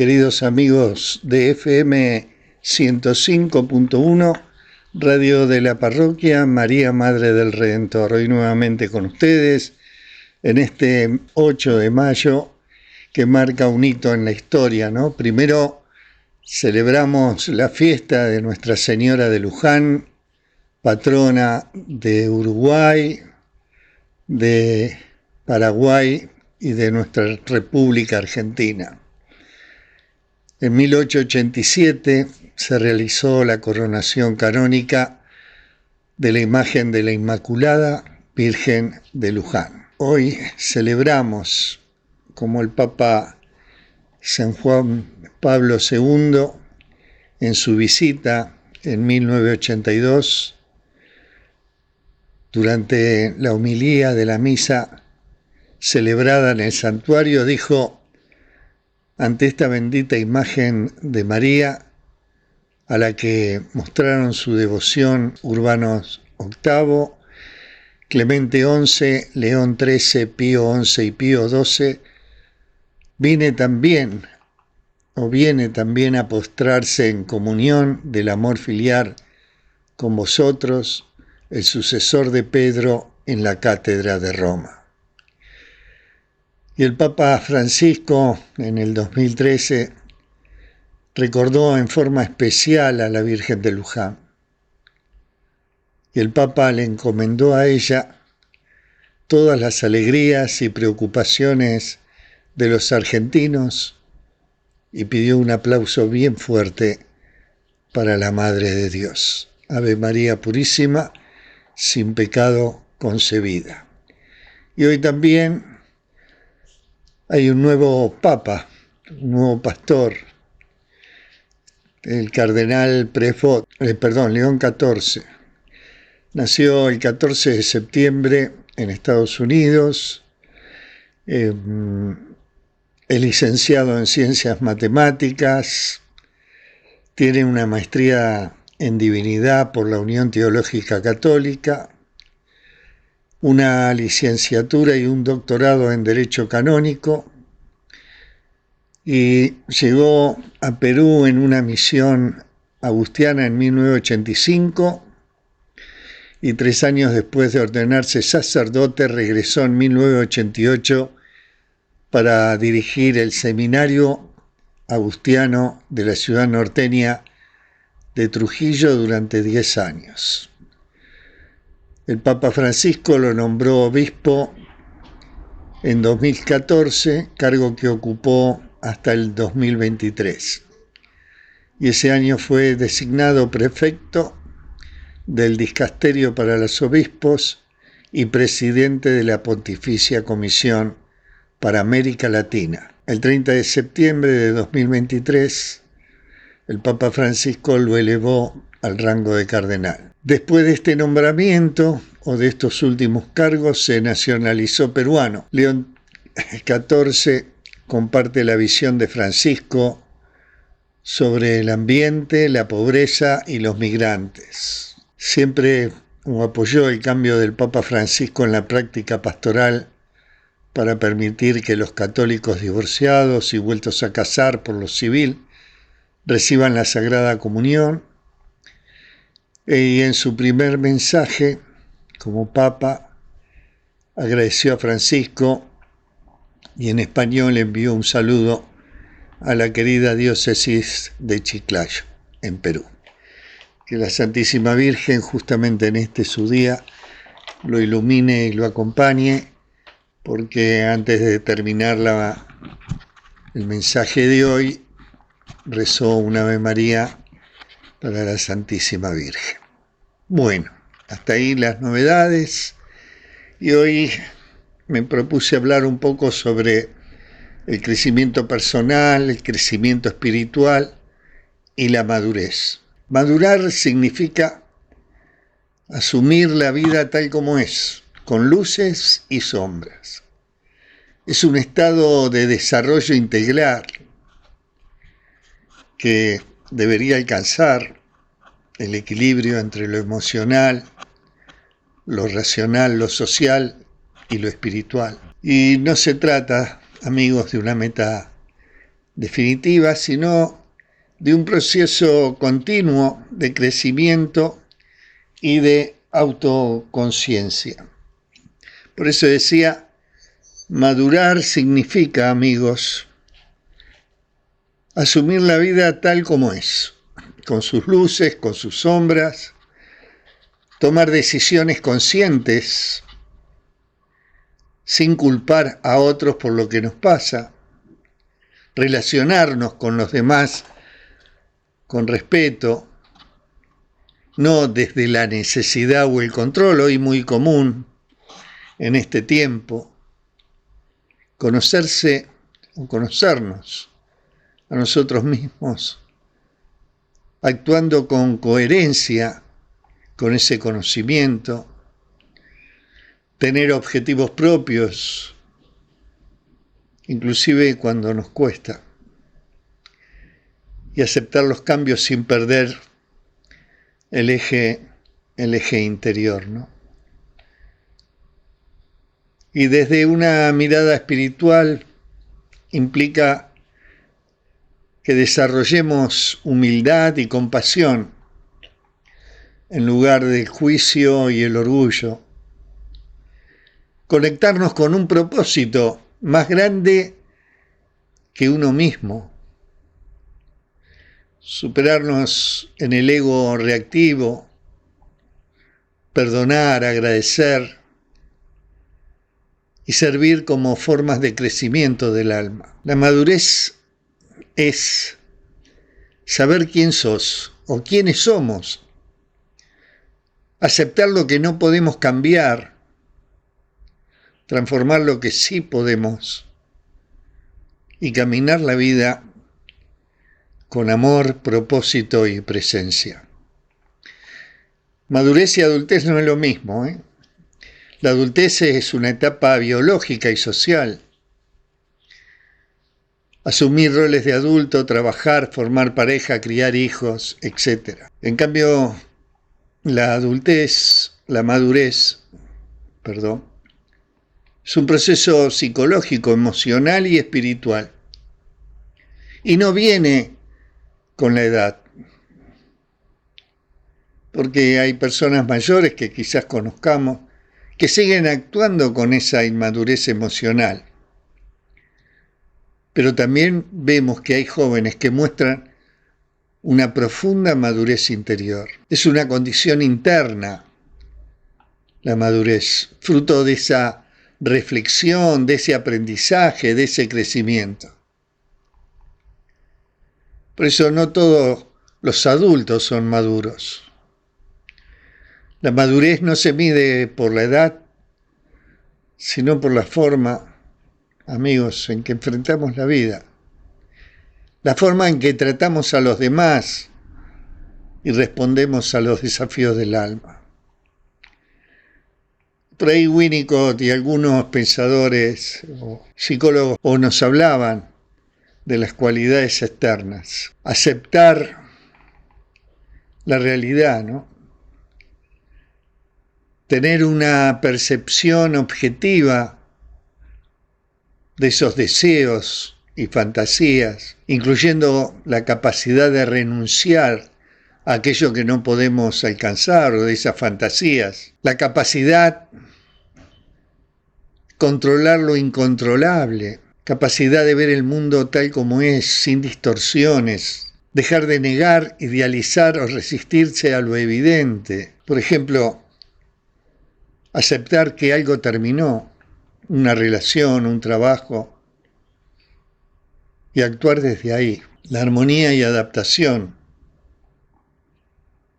queridos amigos de FM 105.1, Radio de la Parroquia María Madre del Redentor. Hoy nuevamente con ustedes en este 8 de mayo que marca un hito en la historia, ¿no? Primero celebramos la fiesta de Nuestra Señora de Luján, patrona de Uruguay, de Paraguay y de nuestra República Argentina. En 1887 se realizó la coronación canónica de la imagen de la Inmaculada Virgen de Luján. Hoy celebramos, como el Papa San Juan Pablo II, en su visita en 1982, durante la homilía de la misa celebrada en el santuario, dijo: ante esta bendita imagen de María, a la que mostraron su devoción Urbano VIII, Clemente XI, León XIII, Pío XI y Pío XII, viene también a postrarse en comunión del amor filial con vosotros, el sucesor de Pedro en la cátedra de Roma. Y el Papa Francisco, en el 2013, recordó en forma especial a la Virgen de Luján. Y el Papa le encomendó a ella todas las alegrías y preocupaciones de los argentinos y pidió un aplauso bien fuerte para la Madre de Dios. Ave María Purísima, sin pecado concebida. Y hoy también hay un nuevo papa, un nuevo pastor, el cardenal León XIV. Nació el 14 de septiembre en Estados Unidos, es licenciado en Ciencias Matemáticas, tiene una maestría en Divinidad por la Unión Teológica Católica, una licenciatura y un doctorado en Derecho Canónico, y llegó a Perú en una misión agustiana en 1985, y 3 años después de ordenarse sacerdote regresó en 1988 para dirigir el seminario agustiano de la ciudad norteña de Trujillo durante 10 años. El Papa Francisco lo nombró obispo en 2014, cargo que ocupó hasta el 2023. Y ese año fue designado prefecto del Dicasterio para los Obispos y presidente de la Pontificia Comisión para América Latina. El 30 de septiembre de 2023, el Papa Francisco lo elevó al rango de cardenal. Después de este nombramiento, o de estos últimos cargos, se nacionalizó peruano. León XIV comparte la visión de Francisco sobre el ambiente, la pobreza y los migrantes. Siempre apoyó el cambio del Papa Francisco en la práctica pastoral para permitir que los católicos divorciados y vueltos a casar por lo civil reciban la Sagrada Comunión. Y en su primer mensaje como Papa agradeció a Francisco y en español envió un saludo a la querida diócesis de Chiclayo, en Perú. Que la Santísima Virgen, justamente en este su día, lo ilumine y lo acompañe, porque antes de terminar el mensaje de hoy, rezó un Ave María para la Santísima Virgen. Bueno, hasta ahí las novedades, y hoy me propuse hablar un poco sobre el crecimiento personal, el crecimiento espiritual y la madurez. Madurar significa asumir la vida tal como es, con luces y sombras. Es un estado de desarrollo integral que debería alcanzar el equilibrio entre lo emocional, lo racional, lo social y lo espiritual. Y no se trata, amigos, de una meta definitiva, sino de un proceso continuo de crecimiento y de autoconciencia. Por eso decía, madurar significa, amigos, asumir la vida tal como es, con sus luces, con sus sombras, tomar decisiones conscientes, sin culpar a otros por lo que nos pasa, relacionarnos con los demás con respeto, no desde la necesidad o el control, hoy muy común en este tiempo, conocerse o conocernos a nosotros mismos, actuando con coherencia con ese conocimiento, tener objetivos propios, inclusive cuando nos cuesta, y aceptar los cambios sin perder el eje interior, ¿no? Y desde una mirada espiritual implica que desarrollemos humildad y compasión en lugar del juicio y el orgullo. Conectarnos con un propósito más grande que uno mismo. Superarnos en el ego reactivo, perdonar, agradecer y servir como formas de crecimiento del alma. La madurez es saber quién sos o quiénes somos, aceptar lo que no podemos cambiar, transformar lo que sí podemos y caminar la vida con amor, propósito y presencia. Madurez y adultez no es lo mismo, ¿eh? La adultez es una etapa biológica y social. Asumir roles de adulto, trabajar, formar pareja, criar hijos, etc. En cambio, la madurez, es un proceso psicológico, emocional y espiritual. Y no viene con la edad, porque hay personas mayores que quizás conozcamos que siguen actuando con esa inmadurez emocional. Pero también vemos que hay jóvenes que muestran una profunda madurez interior. Es una condición interna, la madurez, fruto de esa reflexión, de ese aprendizaje, de ese crecimiento. Por eso no todos los adultos son maduros. La madurez no se mide por la edad, sino por la forma, amigos, en que enfrentamos la vida. La forma en que tratamos a los demás y respondemos a los desafíos del alma. Por ahí Winnicott y algunos pensadores o psicólogos nos hablaban de las cualidades externas. Aceptar la realidad, ¿no? Tener una percepción objetiva de esos deseos y fantasías, incluyendo la capacidad de renunciar a aquello que no podemos alcanzar o de esas fantasías. La capacidad de controlar lo incontrolable, capacidad de ver el mundo tal como es, sin distorsiones, dejar de negar, idealizar o resistirse a lo evidente. Por ejemplo, aceptar que algo terminó, una relación, un trabajo, y actuar desde ahí. La armonía y adaptación.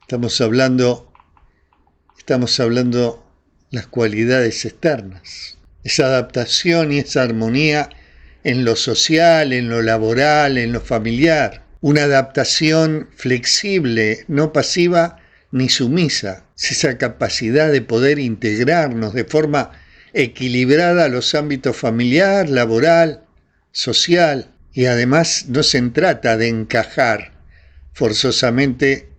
Estamos hablando las cualidades externas. Esa adaptación y esa armonía en lo social, en lo laboral, en lo familiar. Una adaptación flexible, no pasiva ni sumisa. Es esa capacidad de poder integrarnos de forma equilibrada a los ámbitos familiar, laboral, social. Y además no se trata de encajar forzosamente,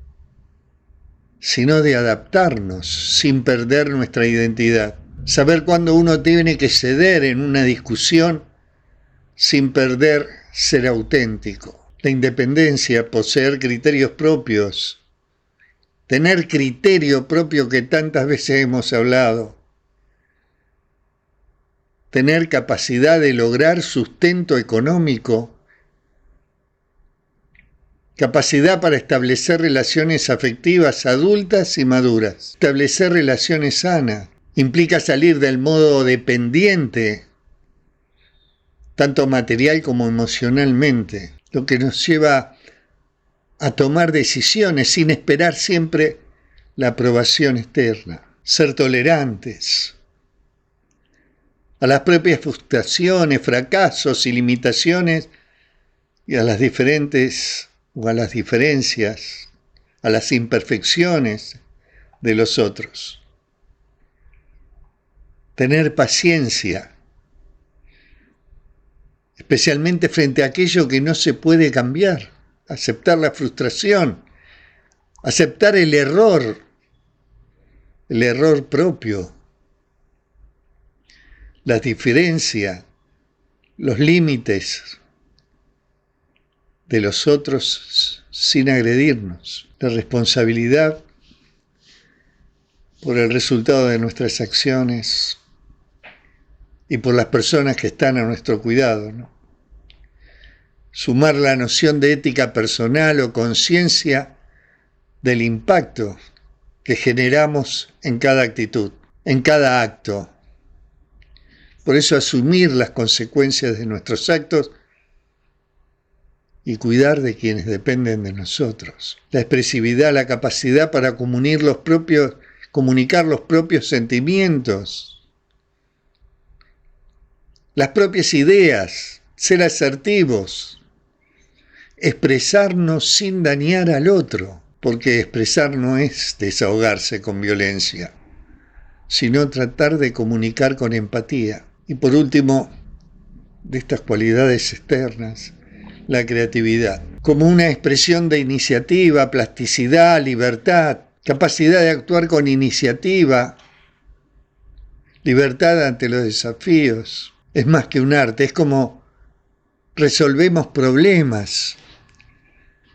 sino de adaptarnos sin perder nuestra identidad. Saber cuándo uno tiene que ceder en una discusión sin perder ser auténtico. La independencia, poseer criterios propios, tener criterio propio que tantas veces hemos hablado, tener capacidad de lograr sustento económico, capacidad para establecer relaciones afectivas adultas y maduras. Establecer relaciones sanas implica salir del modo dependiente, tanto material como emocionalmente, lo que nos lleva a tomar decisiones sin esperar siempre la aprobación externa. Ser tolerantes a las propias frustraciones, fracasos y limitaciones y a las diferentes o a las diferencias, a las imperfecciones de los otros. Tener paciencia, especialmente frente a aquello que no se puede cambiar. Aceptar la frustración, aceptar el error propio, la diferencia, los límites de los otros sin agredirnos, la responsabilidad por el resultado de nuestras acciones y por las personas que están a nuestro cuidado, ¿no? Sumar la noción de ética personal o conciencia del impacto que generamos en cada actitud, en cada acto. Por eso asumir las consecuencias de nuestros actos y cuidar de quienes dependen de nosotros. La expresividad, la capacidad para comunicar los propios sentimientos, las propias ideas, ser asertivos, expresarnos sin dañar al otro, porque expresar no es desahogarse con violencia, sino tratar de comunicar con empatía. Y por último, de estas cualidades externas, la creatividad, como una expresión de iniciativa, plasticidad, libertad, capacidad de actuar con iniciativa, libertad ante los desafíos. Es más que un arte, es como resolvemos problemas.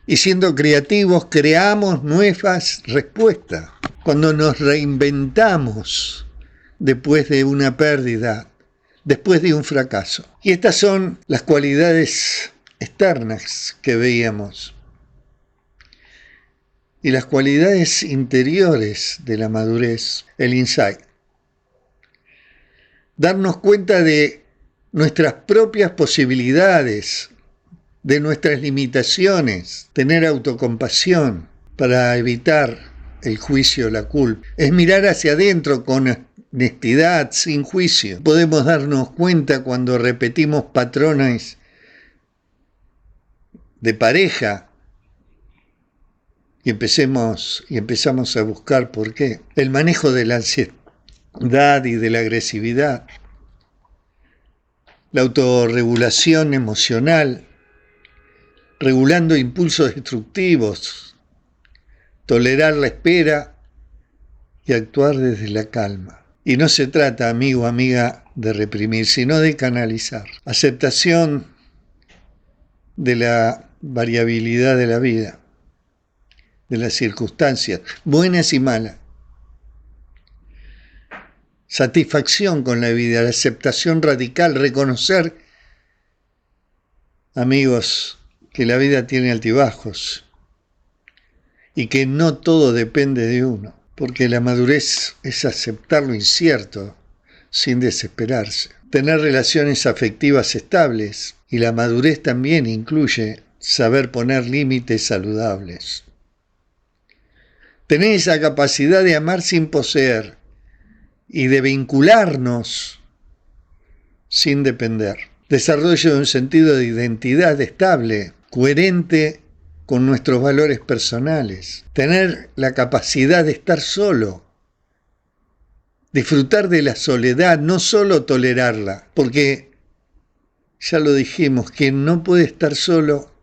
Y siendo creativos, creamos nuevas respuestas. Cuando nos reinventamos después de una pérdida, después de un fracaso. Y estas son las cualidades externas que veíamos. Y las cualidades interiores de la madurez, el insight. Darnos cuenta de nuestras propias posibilidades, de nuestras limitaciones, tener autocompasión para evitar el juicio, la culpa. Es mirar hacia adentro con honestidad, sin juicio. Podemos darnos cuenta cuando repetimos patrones de pareja y empezamos a buscar por qué. El manejo de la ansiedad y de la agresividad, la autorregulación emocional, regulando impulsos destructivos, tolerar la espera y actuar desde la calma. Y no se trata, amigo, amiga, de reprimir, sino de canalizar. Aceptación de la variabilidad de la vida, de las circunstancias, buenas y malas. Satisfacción con la vida, la aceptación radical, reconocer, amigos, que la vida tiene altibajos y que no todo depende de uno, porque la madurez es aceptar lo incierto sin desesperarse. Tener relaciones afectivas estables, y la madurez también incluye saber poner límites saludables. Tener esa capacidad de amar sin poseer y de vincularnos sin depender. Desarrollo de un sentido de identidad estable, coherente con nuestros valores personales. Tener la capacidad de estar solo. Disfrutar de la soledad, no solo tolerarla, porque ya lo dijimos, quien no puede estar solo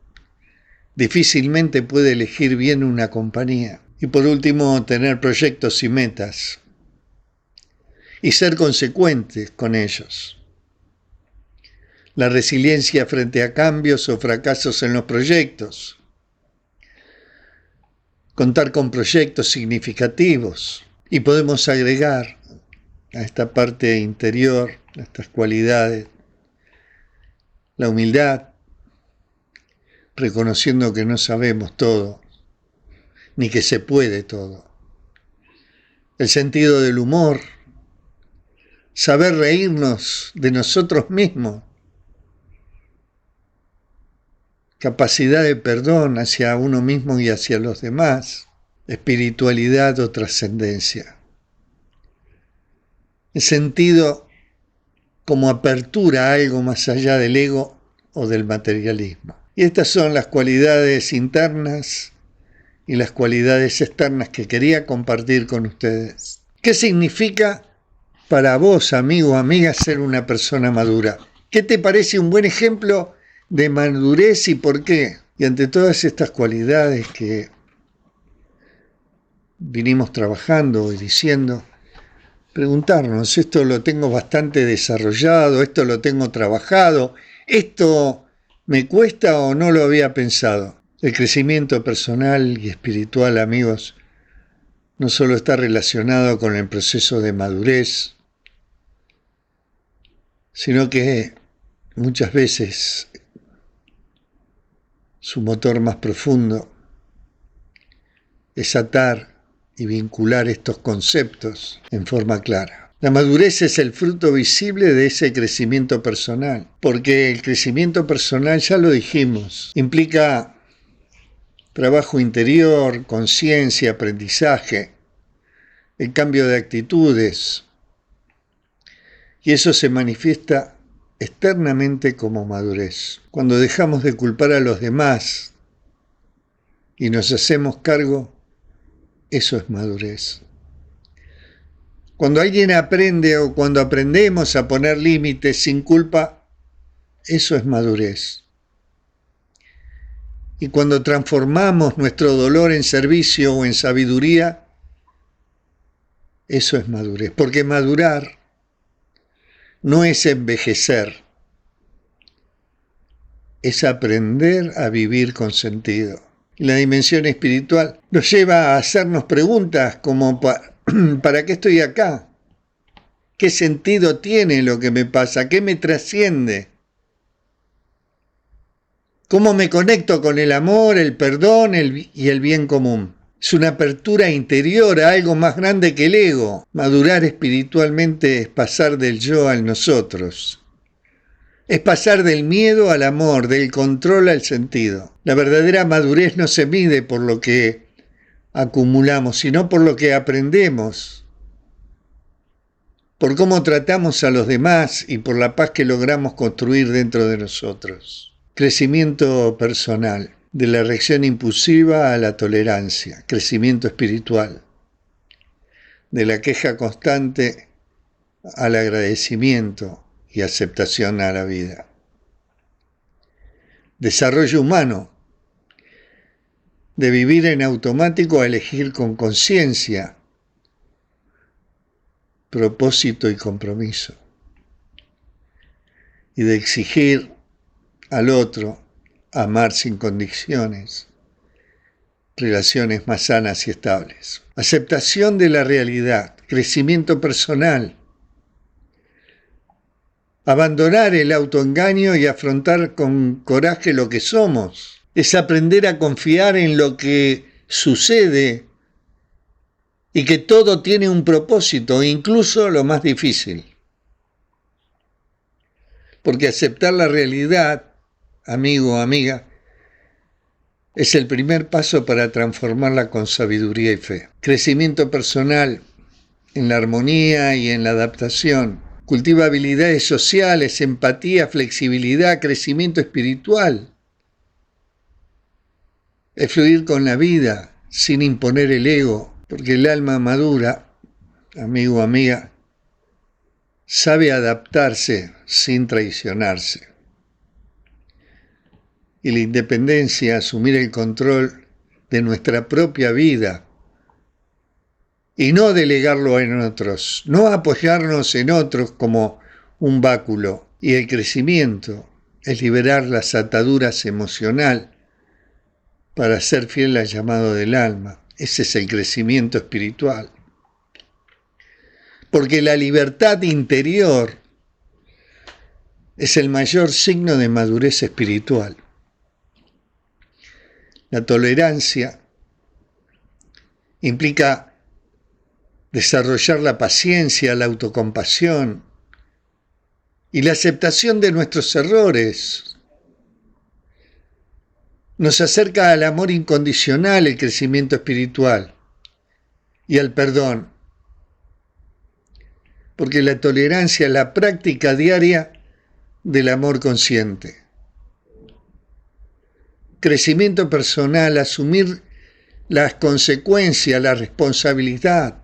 difícilmente puede elegir bien una compañía. Y por último, tener proyectos y metas y ser consecuentes con ellos. la resiliencia frente a cambios o fracasos en los proyectos, contar con proyectos significativos. Y podemos agregar a esta parte interior, a estas cualidades, la humildad, reconociendo que no sabemos todo, ni que se puede todo. El sentido del humor, saber reírnos de nosotros mismos, capacidad de perdón hacia uno mismo y hacia los demás, espiritualidad o trascendencia. El sentido como apertura a algo más allá del ego o del materialismo. Y estas son las cualidades internas y las cualidades externas que quería compartir con ustedes. ¿Qué significa para vos, amigo o amiga, ser una persona madura? ¿Qué te parece un buen ejemplo de madurez y por qué? Y ante todas estas cualidades que vinimos trabajando y diciendo, preguntarnos, ¿esto lo tengo bastante desarrollado? ¿Esto lo tengo trabajado? ¿Esto me cuesta o no lo había pensado? El crecimiento personal y espiritual, amigos, no solo está relacionado con el proceso de madurez, sino que muchas veces su motor más profundo es atar y vincular estos conceptos en forma clara. La madurez es el fruto visible de ese crecimiento personal, porque el crecimiento personal, ya lo dijimos, implica trabajo interior, conciencia, aprendizaje, el cambio de actitudes, y eso se manifiesta externamente como madurez. Cuando dejamos de culpar a los demás y nos hacemos cargo, eso es madurez. Cuando alguien aprende o cuando aprendemos a poner límites sin culpa, eso es madurez. Y cuando transformamos nuestro dolor en servicio o en sabiduría, eso es madurez. Porque madurar no es envejecer, es aprender a vivir con sentido. Y la dimensión espiritual nos lleva a hacernos preguntas como ¿para qué estoy acá? ¿Qué sentido tiene lo que me pasa? ¿Qué me trasciende? ¿Cómo me conecto con el amor, el perdón y el bien común? Es una apertura interior a algo más grande que el ego. Madurar espiritualmente es pasar del yo al nosotros. Es pasar del miedo al amor, del control al sentido. La verdadera madurez no se mide por lo que acumulamos, sino por lo que aprendemos, por cómo tratamos a los demás y por la paz que logramos construir dentro de nosotros. Crecimiento personal, de la reacción impulsiva a la tolerancia. Crecimiento espiritual, de la queja constante al agradecimiento y aceptación a la vida. Desarrollo humano, de vivir en automático a elegir con conciencia, propósito y compromiso. Y de exigir al otro, amar sin condiciones, relaciones más sanas y estables. Aceptación de la realidad, crecimiento personal, abandonar el autoengaño y afrontar con coraje lo que somos. Es aprender a confiar en lo que sucede y que todo tiene un propósito, incluso lo más difícil. Porque aceptar la realidad, amigo o amiga, es el primer paso para transformarla con sabiduría y fe. Crecimiento personal en la armonía y en la adaptación. Cultiva habilidades sociales, empatía, flexibilidad, crecimiento espiritual. Es fluir con la vida sin imponer el ego, porque el alma madura, amigo o amiga, sabe adaptarse sin traicionarse. Y la independencia, asumir el control de nuestra propia vida y no delegarlo en otros, no apoyarnos en otros como un báculo. Y el crecimiento es liberar las ataduras emocionales para ser fiel al llamado del alma. Ese es el crecimiento espiritual. Porque la libertad interior es el mayor signo de madurez espiritual. La tolerancia implica desarrollar la paciencia, la autocompasión y la aceptación de nuestros errores. Nos acerca al amor incondicional, el crecimiento espiritual y al perdón. Porque la tolerancia es la práctica diaria del amor consciente. Crecimiento personal, asumir las consecuencias, la responsabilidad,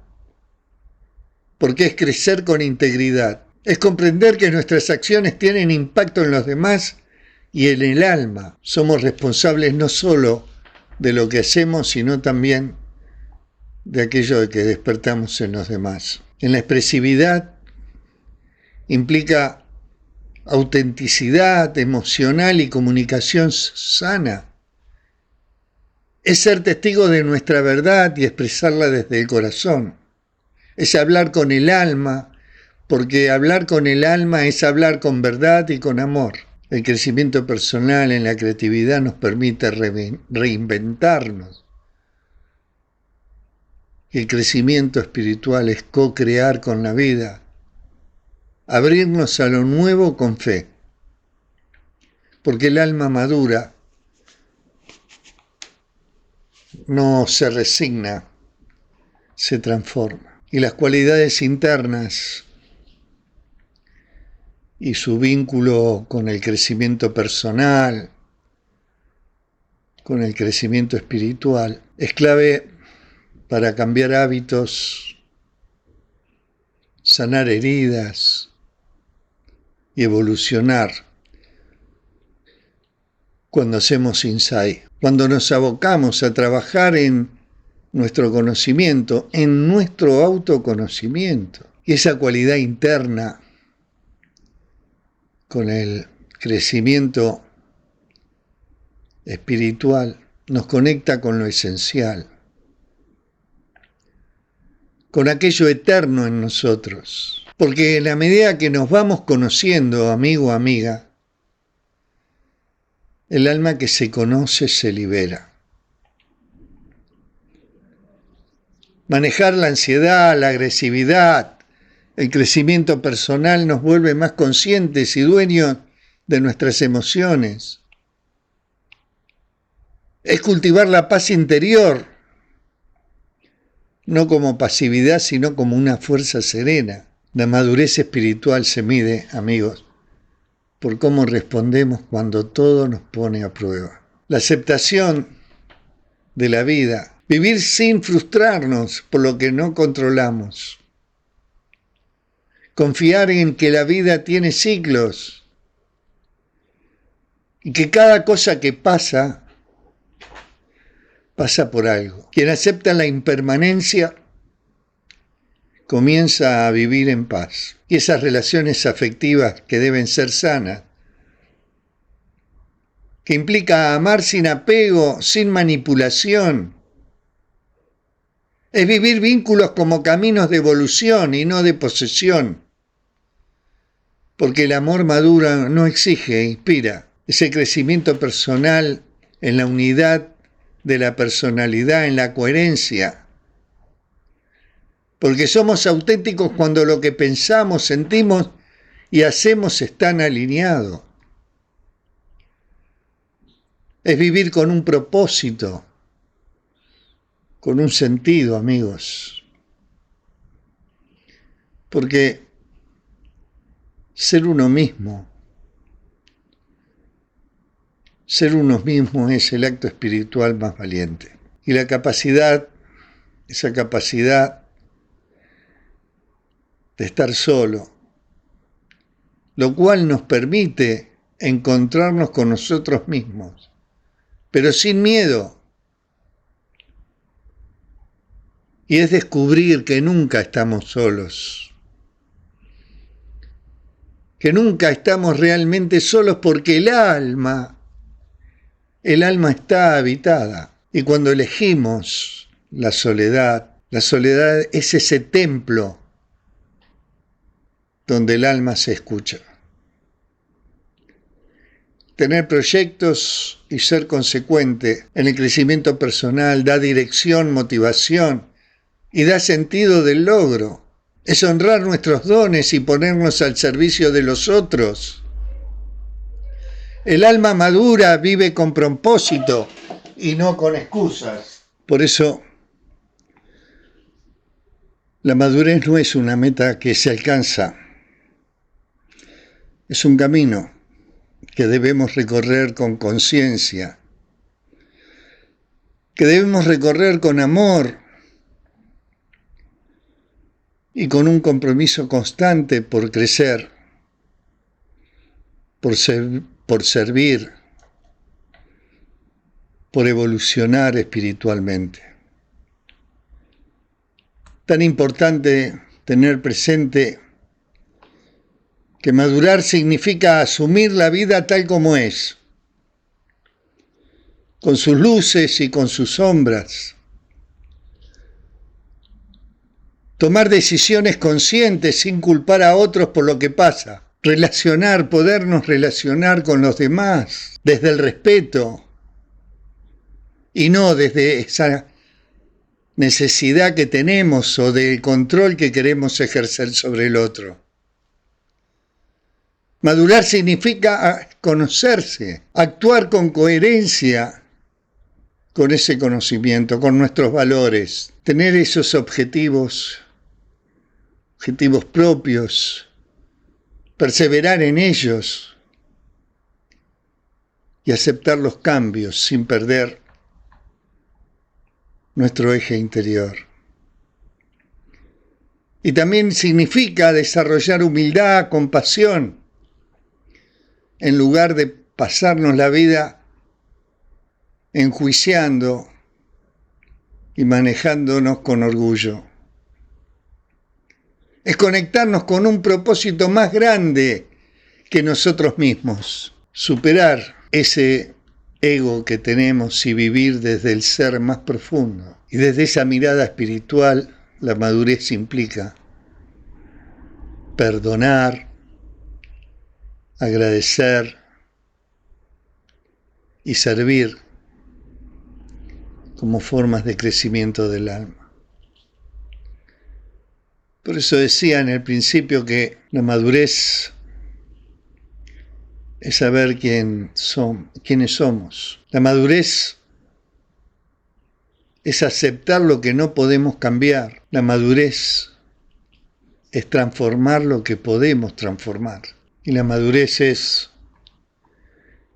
porque es crecer con integridad. Es comprender que nuestras acciones tienen impacto en los demás y en el alma. Somos responsables no solo de lo que hacemos, sino también de aquello de que despertamos en los demás. En la expresividad implica autenticidad emocional y comunicación sana. Es ser testigo de nuestra verdad y expresarla desde el corazón. Es hablar con el alma, porque hablar con el alma es hablar con verdad y con amor. El crecimiento personal en la creatividad nos permite reinventarnos. El crecimiento espiritual es co-crear con la vida, abrirnos a lo nuevo con fe, porque el alma madura no se resigna, se transforma. Y las cualidades internas y su vínculo con el crecimiento personal, con el crecimiento espiritual, es clave para cambiar hábitos, sanar heridas y evolucionar cuando hacemos insight, cuando nos abocamos a trabajar en nuestro conocimiento, en nuestro autoconocimiento. Y esa cualidad interna con el crecimiento espiritual nos conecta con lo esencial, con aquello eterno en nosotros. Porque en la medida que nos vamos conociendo, amigo o amiga, el alma que se conoce se libera. Manejar la ansiedad, la agresividad, el crecimiento personal nos vuelve más conscientes y dueños de nuestras emociones. Es cultivar la paz interior, no como pasividad, sino como una fuerza serena. La madurez espiritual se mide, amigos, por cómo respondemos cuando todo nos pone a prueba. La aceptación de la vida, vivir sin frustrarnos por lo que no controlamos. Confiar en que la vida tiene ciclos y que cada cosa que pasa por algo. Quien acepta la impermanencia comienza a vivir en paz. Y esas relaciones afectivas que deben ser sanas, que implica amar sin apego, sin manipulación, es vivir vínculos como caminos de evolución y no de posesión. Porque el amor maduro no exige, inspira. Ese crecimiento personal en la unidad de la personalidad, en la coherencia. Porque somos auténticos cuando lo que pensamos, sentimos y hacemos están alineados. Es vivir con un propósito, con un sentido, amigos. Porque ser uno mismo es el acto espiritual más valiente. Y la capacidad, esa capacidad de estar solo, lo cual nos permite encontrarnos con nosotros mismos, pero sin miedo. Y es descubrir que nunca estamos solos. que nunca estamos realmente solos porque el alma está habitada. Y cuando elegimos la soledad es ese templo donde el alma se escucha. Tener proyectos y ser consecuente en el crecimiento personal da dirección, motivación y da sentido del logro. Es honrar nuestros dones y ponernos al servicio de los otros. El alma madura vive con propósito y no con excusas. Por eso, la madurez no es una meta que se alcanza. Es un camino que debemos recorrer con conciencia, que debemos recorrer con amor y con un compromiso constante por crecer, por servir, por evolucionar espiritualmente. Tan importante tener presente que madurar significa asumir la vida tal como es, con sus luces y con sus sombras. Tomar decisiones conscientes sin culpar a otros por lo que pasa. Podernos relacionar con los demás desde el respeto y no desde esa necesidad que tenemos o del control que queremos ejercer sobre el otro. Madurar significa conocerse, actuar con coherencia con ese conocimiento, con nuestros valores, tener esos objetivos propios, perseverar en ellos y aceptar los cambios sin perder nuestro eje interior. Y también significa desarrollar humildad, compasión, en lugar de pasarnos la vida enjuiciando y manejándonos con orgullo. Es conectarnos con un propósito más grande que nosotros mismos, superar ese ego que tenemos y vivir desde el ser más profundo. Y desde esa mirada espiritual, la madurez implica perdonar, agradecer y servir como formas de crecimiento del alma. Por eso decía en el principio que la madurez es saber quiénes somos. La madurez es aceptar lo que no podemos cambiar. La madurez es transformar lo que podemos transformar. Y la madurez es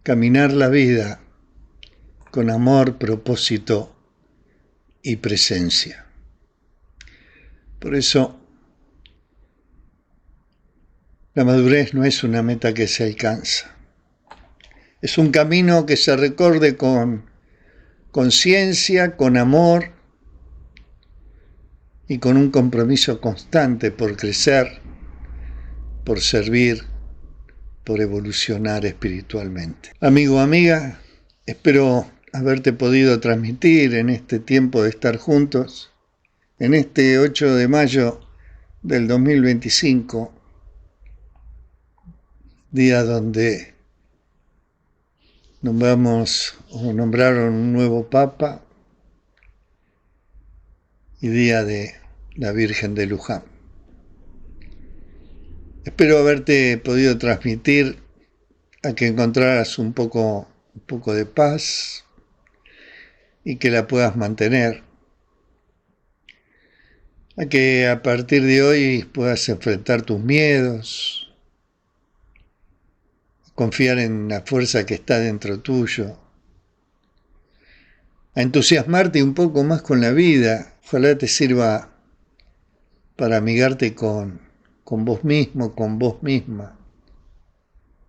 caminar la vida con amor, propósito y presencia. Por eso, la madurez no es una meta que se alcanza. Es un camino que se recorre con conciencia, con amor y con un compromiso constante por crecer, por servir, por evolucionar espiritualmente. Amigo, amiga, espero haberte podido transmitir en este tiempo de estar juntos, en este 8 de mayo del 2025, día donde nombraron un nuevo Papa y día de la Virgen de Luján. Espero haberte podido transmitir a que encontraras un poco de paz y que la puedas mantener, a que a partir de hoy puedas enfrentar tus miedos, confiar en la fuerza que está dentro tuyo, a entusiasmarte un poco más con la vida. Ojalá te sirva para amigarte con vos mismo, con vos misma.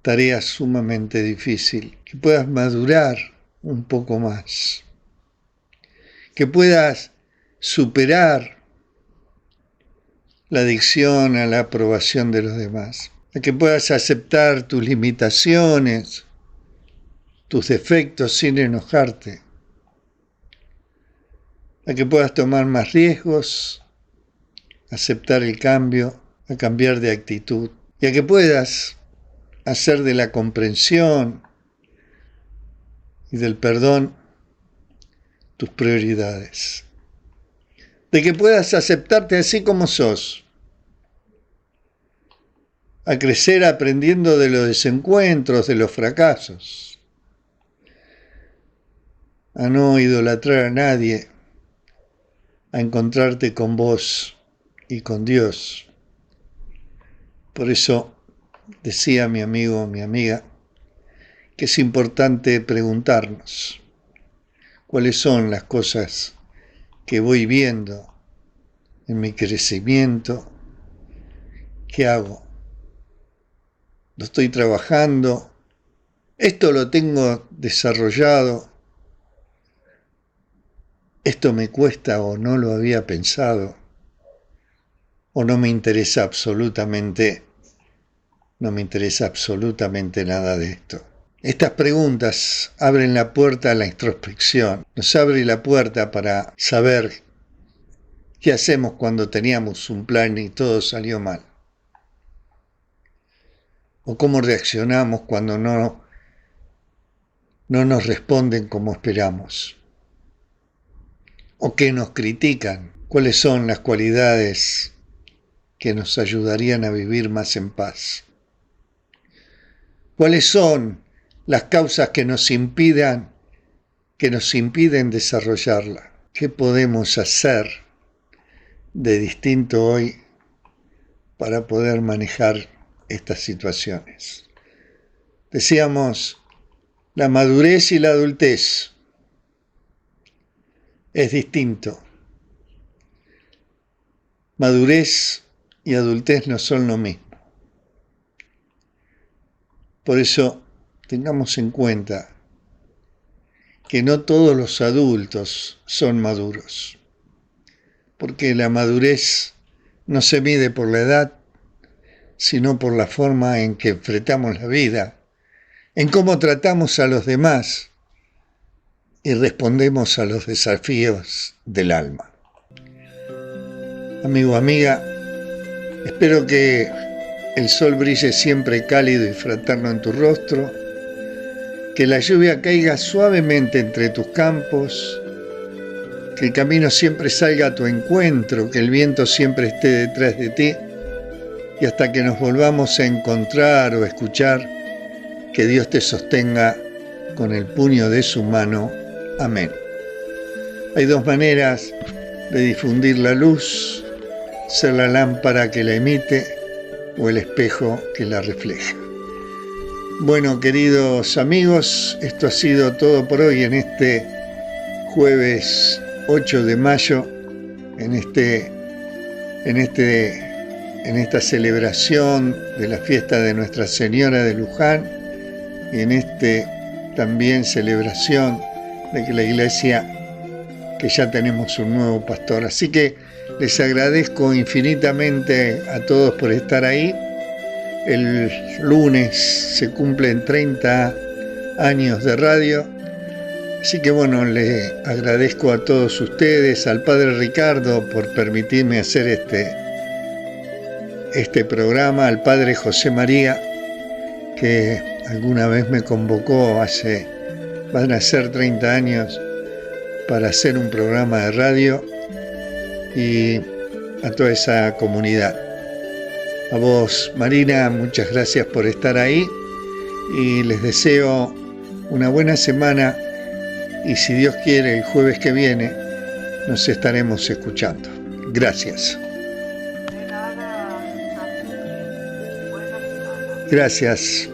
Tarea sumamente difícil. Que puedas madurar un poco más. Que puedas superar la adicción a la aprobación de los demás. a que puedas aceptar tus limitaciones, tus defectos sin enojarte, a que puedas tomar más riesgos, aceptar el cambio, a cambiar de actitud, y a que puedas hacer de la comprensión y del perdón tus prioridades, de que puedas aceptarte así como sos, a crecer aprendiendo de los desencuentros, de los fracasos, a no idolatrar a nadie, a encontrarte con vos y con Dios. Por eso decía mi amigo, mi amiga, que es importante preguntarnos cuáles son las cosas que voy viendo en mi crecimiento, qué hago, lo estoy trabajando, esto lo tengo desarrollado, esto me cuesta o no lo había pensado, o no me interesa absolutamente nada de esto. Estas preguntas abren la puerta a la introspección, nos abre la puerta para saber qué hacemos cuando teníamos un plan y todo salió mal, o cómo reaccionamos cuando no nos responden como esperamos, o que nos critican, cuáles son las cualidades que nos ayudarían a vivir más en paz. ¿Cuáles son las causas que nos impiden desarrollarla? ¿Qué podemos hacer de distinto hoy para poder manejar estas situaciones? Decíamos, la madurez y la adultez es distinto. Madurez y adultez no son lo mismo. Por eso, tengamos en cuenta que no todos los adultos son maduros, porque la madurez no se mide por la edad, sino por la forma en que enfrentamos la vida, en cómo tratamos a los demás y respondemos a los desafíos del alma. Amigo, amiga, espero que el sol brille siempre cálido y fraterno en tu rostro, que la lluvia caiga suavemente entre tus campos, que el camino siempre salga a tu encuentro, que el viento siempre esté detrás de ti, y hasta que nos volvamos a encontrar o escuchar, que Dios te sostenga con el puño de su mano. Amén. Hay dos maneras de difundir la luz: ser la lámpara que la emite o el espejo que la refleja. Bueno, queridos amigos, esto ha sido todo por hoy en este jueves 8 de mayo, en esta celebración de la fiesta de Nuestra Señora de Luján, y en también celebración de que la iglesia, que ya tenemos un nuevo pastor. Así que les agradezco infinitamente a todos por estar ahí. El lunes se cumplen 30 años de radio. Así que bueno, le agradezco a todos ustedes, al Padre Ricardo por permitirme hacer este programa, al Padre José María, que alguna vez me convocó van a ser 30 años para hacer un programa de radio, y a toda esa comunidad. A vos, Marina, muchas gracias por estar ahí y les deseo una buena semana, y si Dios quiere, el jueves que viene nos estaremos escuchando. Gracias. Gracias.